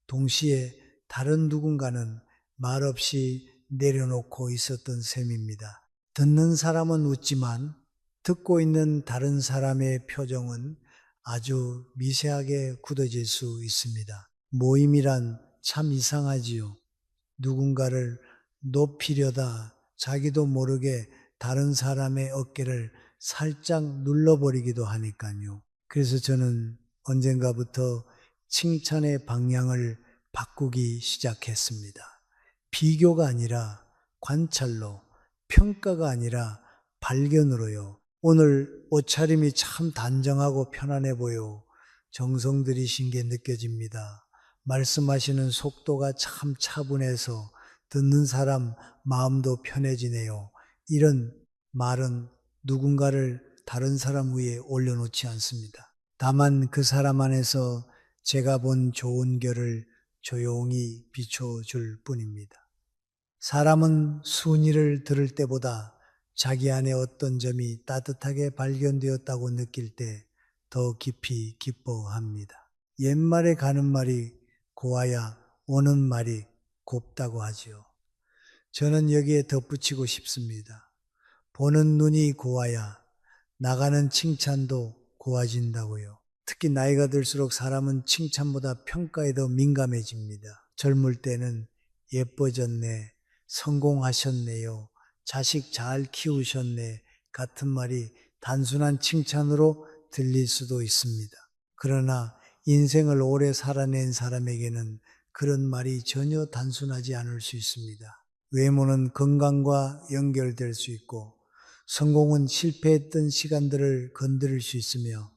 동시에 다른 누군가는 말없이 내려놓고 있었던 셈입니다. 듣는 사람은 웃지만 듣고 있는 다른 사람의 표정은 아주 미세하게 굳어질 수 있습니다. 모임이란 참 이상하지요. 누군가를 높이려다 자기도 모르게 다른 사람의 어깨를 살짝 눌러버리기도 하니까요. 그래서 저는 언젠가부터 칭찬의 방향을 바꾸기 시작했습니다. 비교가 아니라 관찰로, 평가가 아니라 발견으로요. 오늘 옷차림이 참 단정하고 편안해 보여 정성 들이신 게 느껴집니다. 말씀하시는 속도가 참 차분해서 듣는 사람 마음도 편해지네요. 이런 말은 누군가를 다른 사람 위에 올려놓지 않습니다. 다만 그 사람 안에서 제가 본 좋은 결을 조용히 비춰줄 뿐입니다. 사람은 순위를 들을 때보다 자기 안에 어떤 점이 따뜻하게 발견되었다고 느낄 때 더 깊이 기뻐합니다. 옛말에 가는 말이 고와야 오는 말이 곱다고 하지요. 저는 여기에 덧붙이고 싶습니다. 보는 눈이 고와야 나가는 칭찬도 고와진다고요. 특히 나이가 들수록 사람은 칭찬보다 평가에 더 민감해집니다. 젊을 때는 예뻐졌네, 성공하셨네요, 자식 잘 키우셨네 같은 말이 단순한 칭찬으로 들릴 수도 있습니다. 그러나 인생을 오래 살아낸 사람에게는 그런 말이 전혀 단순하지 않을 수 있습니다. 외모는 건강과 연결될 수 있고, 성공은 실패했던 시간들을 건드릴 수 있으며,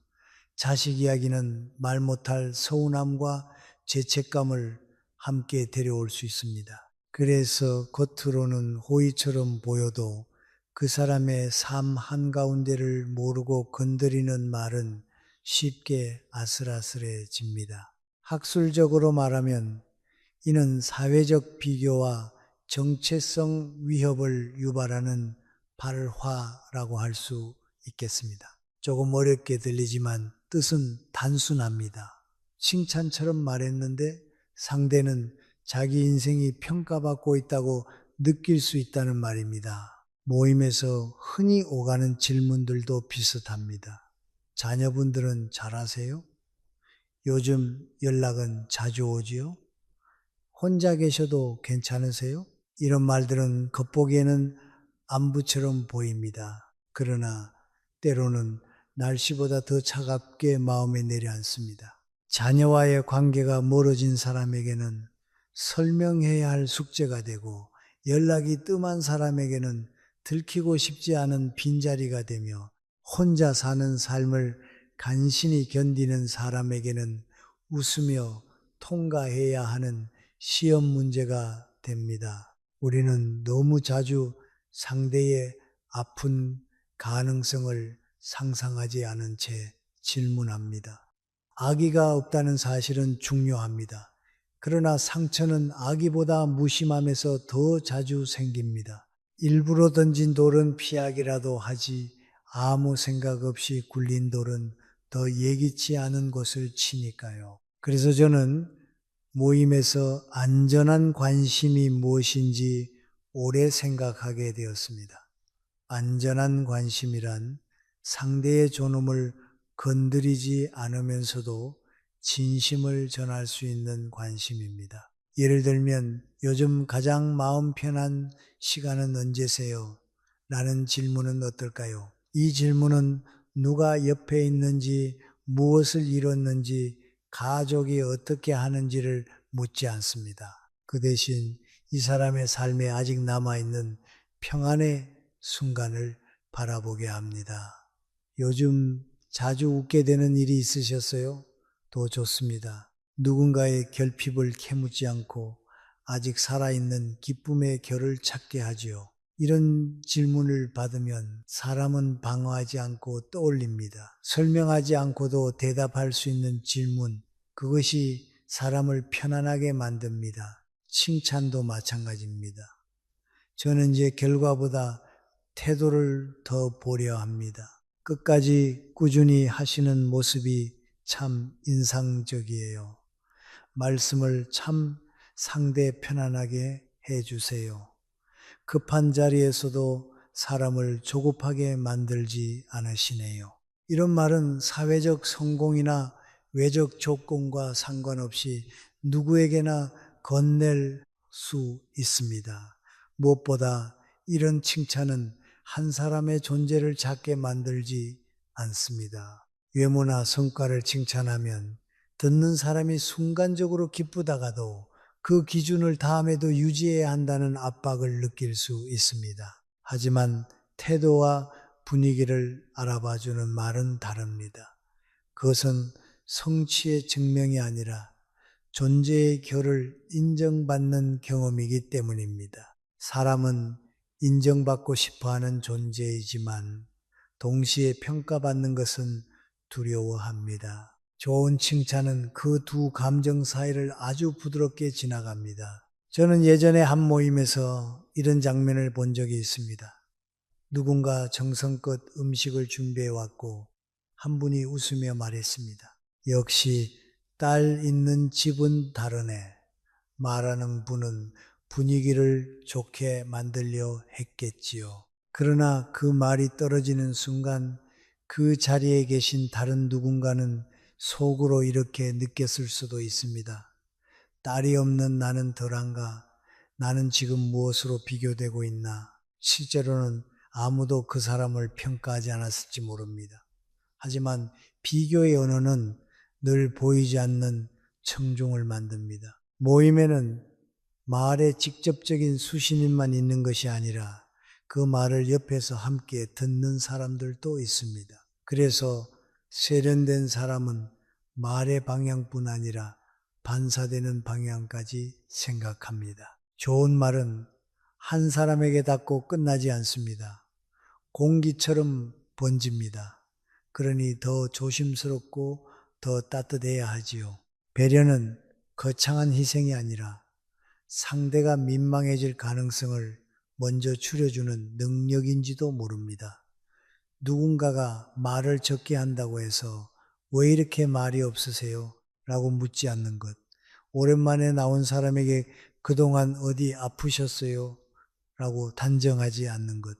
자식 이야기는 말 못할 서운함과 죄책감을 함께 데려올 수 있습니다. 그래서 겉으로는 호의처럼 보여도 그 사람의 삶 한가운데를 모르고 건드리는 말은 쉽게 아슬아슬해집니다. 학술적으로 말하면 이는 사회적 비교와 정체성 위협을 유발하는 발화라고 할 수 있겠습니다. 조금 어렵게 들리지만 뜻은 단순합니다. 칭찬처럼 말했는데 상대는 자기 인생이 평가받고 있다고 느낄 수 있다는 말입니다. 모임에서 흔히 오가는 질문들도 비슷합니다. 자녀분들은 잘하세요? 요즘 연락은 자주 오지요? 혼자 계셔도 괜찮으세요? 이런 말들은 겉보기에는 안부처럼 보입니다. 그러나 때로는 날씨보다 더 차갑게 마음에 내려앉습니다. 자녀와의 관계가 멀어진 사람에게는 설명해야 할 숙제가 되고, 연락이 뜸한 사람에게는 들키고 싶지 않은 빈자리가 되며, 혼자 사는 삶을 간신히 견디는 사람에게는 웃으며 통과해야 하는 시험 문제가 됩니다. 우리는 너무 자주 상대의 아픈 가능성을 상상하지 않은 채 질문합니다. 악의가 없다는 사실은 중요합니다. 그러나 상처는 악의보다 무심함에서 더 자주 생깁니다. 일부러 던진 돌은 피하기라도 하지, 아무 생각 없이 굴린 돌은 더 예기치 않은 곳을 치니까요. 그래서 저는 모임에서 안전한 관심이 무엇인지 오래 생각하게 되었습니다. 안전한 관심이란 상대의 존엄을 건드리지 않으면서도 진심을 전할 수 있는 관심입니다. 예를 들면 요즘 가장 마음 편한 시간은 언제세요? 라는 질문은 어떨까요? 이 질문은 누가 옆에 있는지, 무엇을 이뤘는지, 가족이 어떻게 하는지를 묻지 않습니다. 그 대신 이 사람의 삶에 아직 남아있는 평안의 순간을 바라보게 합니다. 요즘 자주 웃게 되는 일이 있으셨어요? 더 좋습니다. 누군가의 결핍을 캐묻지 않고 아직 살아있는 기쁨의 결을 찾게 하지요. 이런 질문을 받으면 사람은 방어하지 않고 떠올립니다. 설명하지 않고도 대답할 수 있는 질문, 그것이 사람을 편안하게 만듭니다. 칭찬도 마찬가지입니다. 저는 이제 결과보다 태도를 더 보려 합니다. 끝까지 꾸준히 하시는 모습이 참 인상적이에요. 말씀을 참 상대 편안하게 해주세요. 급한 자리에서도 사람을 조급하게 만들지 않으시네요. 이런 말은 사회적 성공이나 외적 조건과 상관없이 누구에게나 건넬 수 있습니다. 무엇보다 이런 칭찬은 한 사람의 존재를 작게 만들지 않습니다. 외모나 성과를 칭찬하면 듣는 사람이 순간적으로 기쁘다가도 그 기준을 다음에도 유지해야 한다는 압박을 느낄 수 있습니다. 하지만 태도와 분위기를 알아봐주는 말은 다릅니다. 그것은 성취의 증명이 아니라 존재의 결을 인정받는 경험이기 때문입니다. 사람은 인정받고 싶어 하는 존재이지만 동시에 평가받는 것은 두려워합니다. 좋은 칭찬은 그 두 감정 사이를 아주 부드럽게 지나갑니다. 저는 예전에 한 모임에서 이런 장면을 본 적이 있습니다. 누군가 정성껏 음식을 준비해 왔고 한 분이 웃으며 말했습니다. 역시 딸 있는 집은 다르네. 말하는 분은 분위기를 좋게 만들려 했겠지요. 그러나 그 말이 떨어지는 순간 그 자리에 계신 다른 누군가는 속으로 이렇게 느꼈을 수도 있습니다. 딸이 없는 나는 덜한가? 나는 지금 무엇으로 비교되고 있나? 실제로는 아무도 그 사람을 평가하지 않았을지 모릅니다. 하지만 비교의 언어는 늘 보이지 않는 청중을 만듭니다. 모임에는 말에 직접적인 수신인만 있는 것이 아니라 그 말을 옆에서 함께 듣는 사람들도 있습니다. 그래서 세련된 사람은 말의 방향뿐 아니라 반사되는 방향까지 생각합니다. 좋은 말은 한 사람에게 닿고 끝나지 않습니다. 공기처럼 번집니다. 그러니 더 조심스럽고 더 따뜻해야 하지요. 배려는 거창한 희생이 아니라 상대가 민망해질 가능성을 먼저 줄여주는 능력인지도 모릅니다. 누군가가 말을 적게 한다고 해서 왜 이렇게 말이 없으세요? 라고 묻지 않는 것. 오랜만에 나온 사람에게 그동안 어디 아프셨어요? 라고 단정하지 않는 것.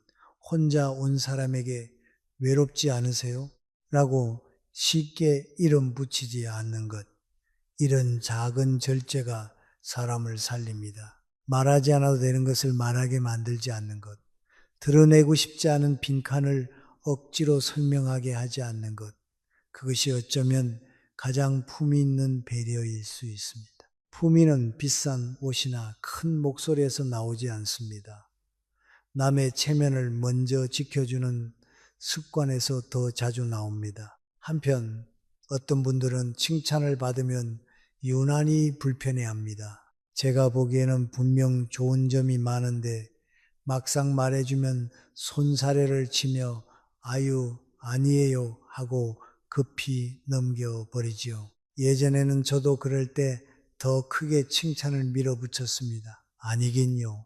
혼자 온 사람에게 외롭지 않으세요? 라고 쉽게 이름 붙이지 않는 것. 이런 작은 절제가 사람을 살립니다. 말하지 않아도 되는 것을 말하게 만들지 않는 것. 드러내고 싶지 않은 빈칸을 억지로 설명하게 하지 않는 것. 그것이 어쩌면 가장 품위 있는 배려일 수 있습니다. 품위는 비싼 옷이나 큰 목소리에서 나오지 않습니다. 남의 체면을 먼저 지켜주는 습관에서 더 자주 나옵니다. 한편 어떤 분들은 칭찬을 받으면 유난히 불편해합니다. 제가 보기에는 분명 좋은 점이 많은데 막상 말해주면 손사래를 치며 아유 아니에요 하고 급히 넘겨버리지요. 예전에는 저도 그럴 때 더 크게 칭찬을 밀어붙였습니다. 아니긴요.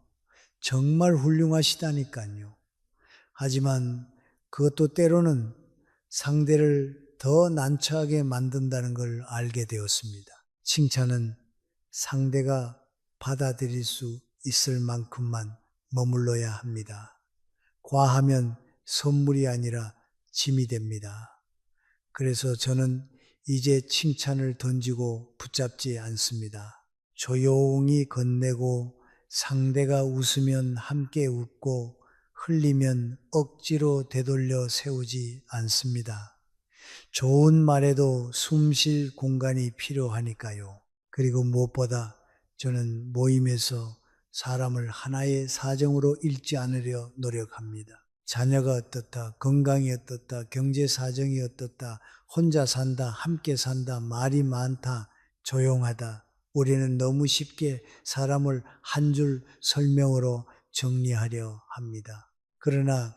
정말 훌륭하시다니까요. 하지만 그것도 때로는 상대를 더 난처하게 만든다는 걸 알게 되었습니다. 칭찬은 상대가 받아들일 수 있을 만큼만 머물러야 합니다. 과하면 선물이 아니라 짐이 됩니다. 그래서 저는 이제 칭찬을 던지고 붙잡지 않습니다. 조용히 건네고 상대가 웃으면 함께 웃고 흘리면 억지로 되돌려 세우지 않습니다. 좋은 말에도 숨 쉴 공간이 필요하니까요. 그리고 무엇보다 저는 모임에서 사람을 하나의 사정으로 읽지 않으려 노력합니다. 자녀가 어떻다, 건강이 어떻다, 경제 사정이 어떻다, 혼자 산다, 함께 산다, 말이 많다, 조용하다. 우리는 너무 쉽게 사람을 한 줄 설명으로 정리하려 합니다. 그러나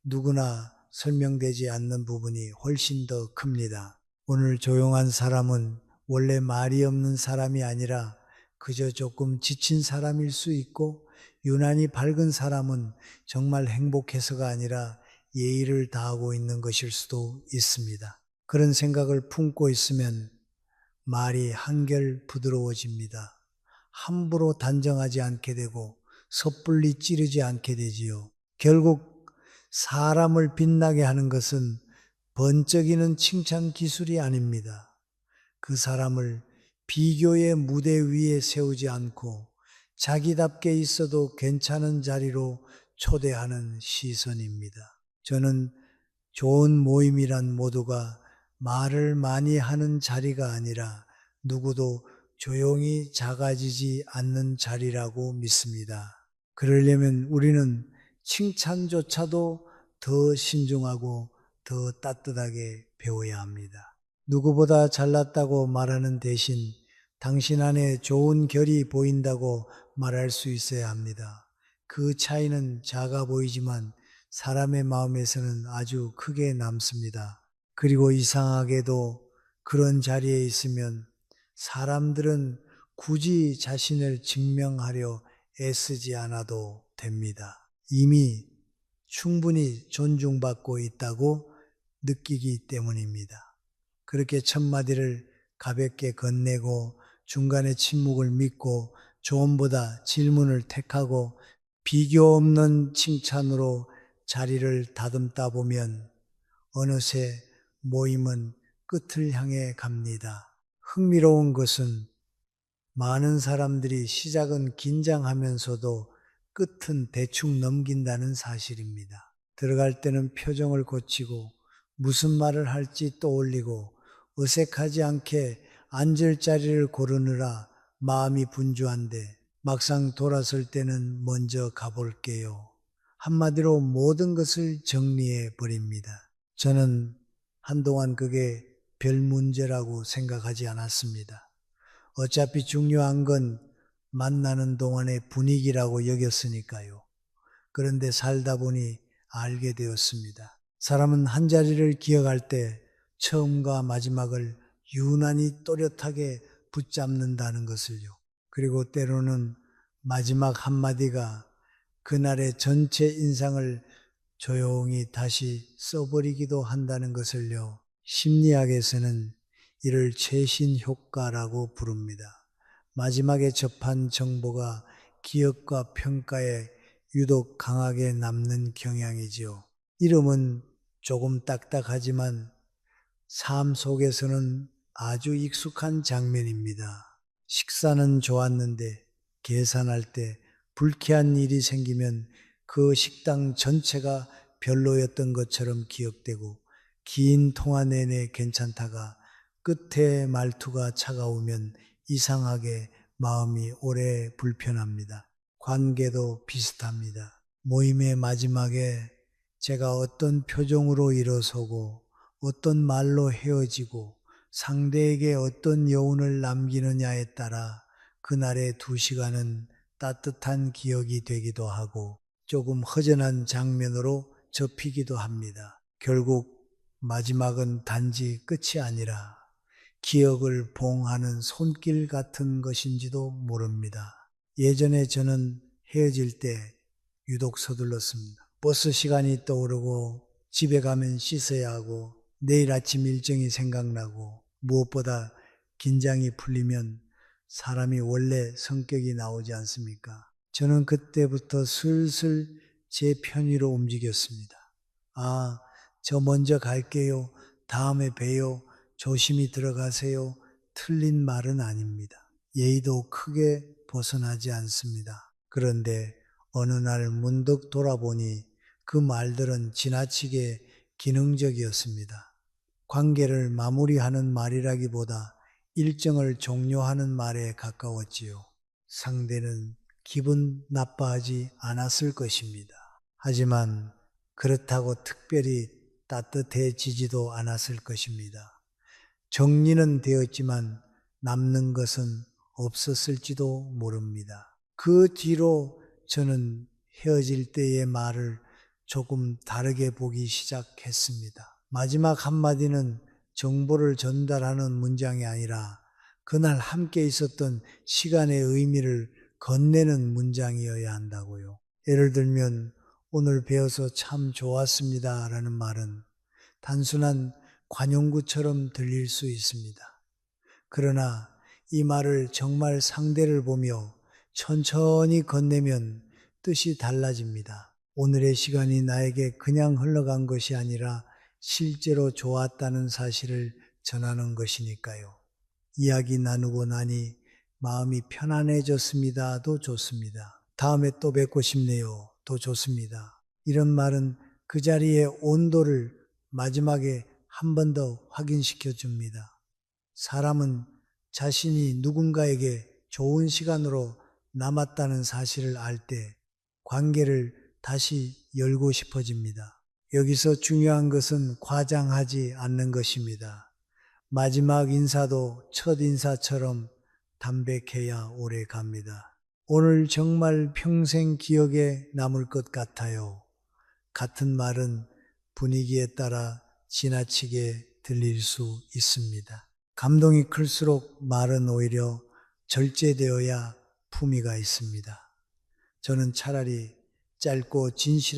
누구나 설명되지 않는 부분이 훨씬 더 큽니다. 오늘 조용한 사람은 원래 말이 없는 사람이 아니라 그저 조금 지친 사람일 수 있고, 유난히 밝은 사람은 정말 행복해서가 아니라 예의를 다하고 있는 것일 수도 있습니다. 그런 생각을 품고 있으면 말이 한결 부드러워집니다. 함부로 단정하지 않게 되고 섣불리 찌르지 않게 되지요. 결국 사람을 빛나게 하는 것은 번쩍이는 칭찬 기술이 아닙니다. 그 사람을 비교의 무대 위에 세우지 않고 자기답게 있어도 괜찮은 자리로 초대하는 시선입니다. 저는 좋은 모임이란 모두가 말을 많이 하는 자리가 아니라 누구도 조용히 작아지지 않는 자리라고 믿습니다. 그러려면 우리는 칭찬조차도 더 신중하고 더 따뜻하게 배워야 합니다. 누구보다 잘났다고 말하는 대신 당신 안에 좋은 결이 보인다고 말할 수 있어야 합니다. 그 차이는 작아 보이지만 사람의 마음에서는 아주 크게 남습니다. 그리고 이상하게도 그런 자리에 있으면 사람들은 굳이 자신을 증명하려 애쓰지 않아도 됩니다. 이미 충분히 존중받고 있다고 느끼기 때문입니다. 그렇게 첫마디를 가볍게 건네고 중간에 침묵을 믿고 조언보다 질문을 택하고 비교 없는 칭찬으로 자리를 다듬다 보면 어느새 모임은 끝을 향해 갑니다. 흥미로운 것은 많은 사람들이 시작은 긴장하면서도 끝은 대충 넘긴다는 사실입니다. 들어갈 때는 표정을 고치고 무슨 말을 할지 떠올리고 어색하지 않게 앉을 자리를 고르느라 마음이 분주한데 막상 돌아설 때는 먼저 가볼게요. 한마디로 모든 것을 정리해 버립니다. 저는 한동안 그게 별 문제라고 생각하지 않았습니다. 어차피 중요한 건 만나는 동안의 분위기라고 여겼으니까요. 그런데 살다 보니 알게 되었습니다. 사람은 한 자리를 기억할 때 처음과 마지막을 유난히 또렷하게 붙잡는다는 것을요. 그리고 때로는 마지막 한마디가 그날의 전체 인상을 조용히 다시 써버리기도 한다는 것을요. 심리학에서는 이를 최신 효과라고 부릅니다. 마지막에 접한 정보가 기억과 평가에 유독 강하게 남는 경향이지요. 이름은 조금 딱딱하지만 삶 속에서는 아주 익숙한 장면입니다. 식사는 좋았는데 계산할 때 불쾌한 일이 생기면 그 식당 전체가 별로였던 것처럼 기억되고, 긴 통화 내내 괜찮다가 끝에 말투가 차가우면 이상하게 마음이 오래 불편합니다. 관계도 비슷합니다. 모임의 마지막에 제가 어떤 표정으로 일어서고 어떤 말로 헤어지고 상대에게 어떤 여운을 남기느냐에 따라 그날의 2시간은 따뜻한 기억이 되기도 하고 조금 허전한 장면으로 접히기도 합니다. 결국 마지막은 단지 끝이 아니라 기억을 봉하는 손길 같은 것인지도 모릅니다. 예전에 저는 헤어질 때 유독 서둘렀습니다. 버스 시간이 떠오르고 집에 가면 씻어야 하고 내일 아침 일정이 생각나고 무엇보다 긴장이 풀리면 사람이 원래 성격이 나오지 않습니까? 저는 그때부터 슬슬 제 편의로 움직였습니다. 아, 저 먼저 갈게요. 다음에 봬요. 조심히 들어가세요. 틀린 말은 아닙니다. 예의도 크게 벗어나지 않습니다. 그런데 어느 날 문득 돌아보니 그 말들은 지나치게 기능적이었습니다. 관계를 마무리하는 말이라기보다 일정을 종료하는 말에 가까웠지요. 상대는 기분 나빠하지 않았을 것입니다. 하지만 그렇다고 특별히 따뜻해지지도 않았을 것입니다. 정리는 되었지만 남는 것은 없었을지도 모릅니다. 그 뒤로 저는 헤어질 때의 말을 조금 다르게 보기 시작했습니다. 마지막 한마디는 정보를 전달하는 문장이 아니라 그날 함께 있었던 시간의 의미를 건네는 문장이어야 한다고요. 예를 들면 오늘 배워서 참 좋았습니다 라는 말은 단순한 관용구처럼 들릴 수 있습니다. 그러나 이 말을 정말 상대를 보며 천천히 건네면 뜻이 달라집니다. 오늘의 시간이 나에게 그냥 흘러간 것이 아니라 실제로 좋았다는 사실을 전하는 것이니까요. 이야기 나누고 나니 마음이 편안해졌습니다도 좋습니다. 다음에 또 뵙고 싶네요. 도 좋습니다. 이런 말은 그 자리의 온도를 마지막에 한 번 더 확인시켜 줍니다. 사람은 자신이 누군가에게 좋은 시간으로 남았다는 사실을 알 때 관계를 다시 열고 싶어집니다. 여기서 중요한 것은 과장하지 않는 것입니다. 마지막 인사도 첫 인사처럼 담백해야 오래 갑니다. 오늘 정말 평생 기억에 남을 것 같아요. 같은 말은 분위기에 따라 지나치게 들릴 수 있습니다. 감동이 클수록 말은 오히려 절제되어야 품위가 있습니다. 저는 차라리 짧고 진실한